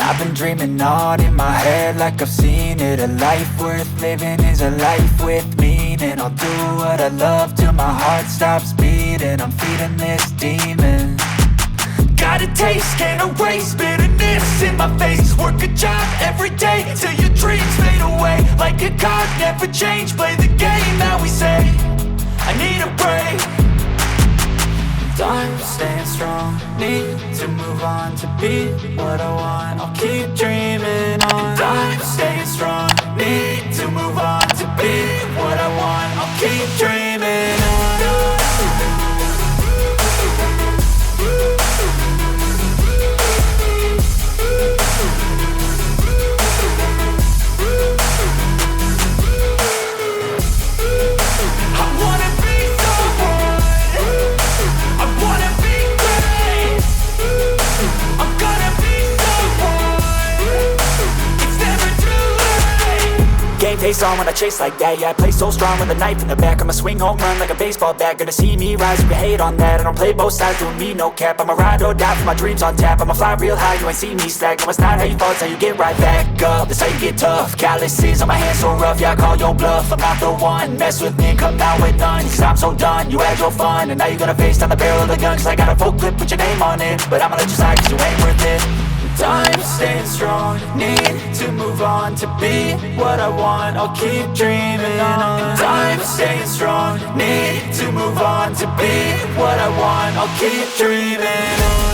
I've been dreaming on in my head like I've seen it. A life worth living is a life with meaning. I'll do what I love till my heart stops beating. I'm feeding this demon. Got a taste, can't erase bitterness in my face. Work a job every day till your dreams fade away. Like a card, never change, play the game that we say. I need a break. I'm staying strong, need to move on to be what I want. I'll keep dreaming on. I'm staying strong, need to move on to be what I want. I'll keep dreaming on. Face on when I chase like that. Yeah, I play so strong with a knife in the back. I'ma swing home run like a baseball bat. Gonna see me rise, you can hate on that. I don't play both sides, doing me no cap. I'ma ride or die for my dreams on tap. I'ma fly real high, you ain't see me slack. No, it's not how you fall, it's how you get right back up. That's how you get tough. Calluses on my hands so rough, yeah, I call your bluff. I'm not the one, mess with me and come out with none. Cause I'm so done, you had your fun. And now you're gonna face down the barrel of the gun. Cause I got a full clip with your name on it. But I'ma let you slide cause you ain't worth it. I'm staying strong, need to move on to be what I want. I'll keep dreaming on. I'm staying strong, need to move on to be what I want. I'll keep dreaming on.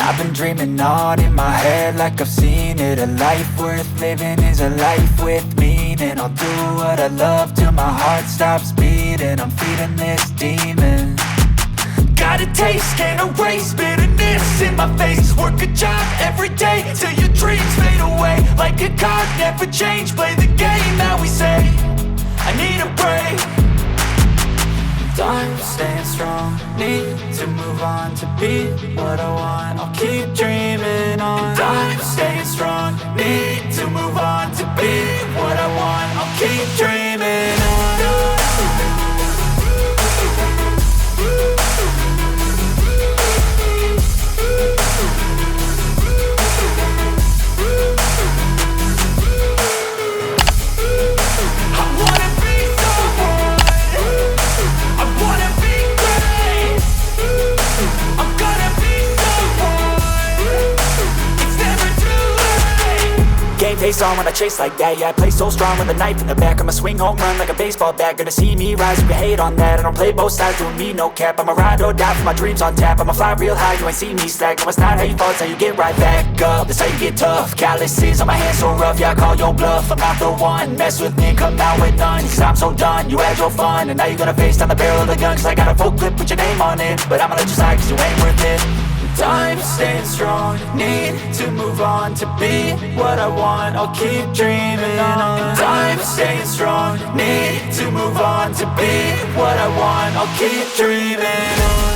I've been dreaming on in my head like I've seen it. A life worth living is a life with meaning. I'll do what I love till my heart stops beating. I'm feeding this demon. Got a taste, can't erase bitterness in my face. Work a job every day till your dreams fade away. Like a card, never change, play the game that we say. I need a break. I'm staying strong, need to move on to be what I want. I'll keep dreaming on. I'm staying strong, need to move on to be what I want. I'll keep dreaming on. Face on when I chase like that. Yeah, I play so strong with a knife in the back. I'ma swing home run like a baseball bat. Gonna see me rise, you can hate on that. I don't play both sides, doing me no cap. I'ma ride or die for my dreams on tap. I'ma fly real high, you ain't see me slack. No, it's not how you fall, it's how you get right back up. That's how you get tough. Calluses on my hands so rough, yeah, I call your bluff. I'm not the one, mess with me and come out with none. Cause I'm so done, you had your fun. And now you're gonna face down the barrel of the gun. Cause I got a full clip with your name on it. But I'ma let you slide cause you ain't worth it. I'm staying strong, need to move on to be what I want. I'll keep dreaming on. I'm staying strong, need to move on to be what I want. I'll keep dreaming on.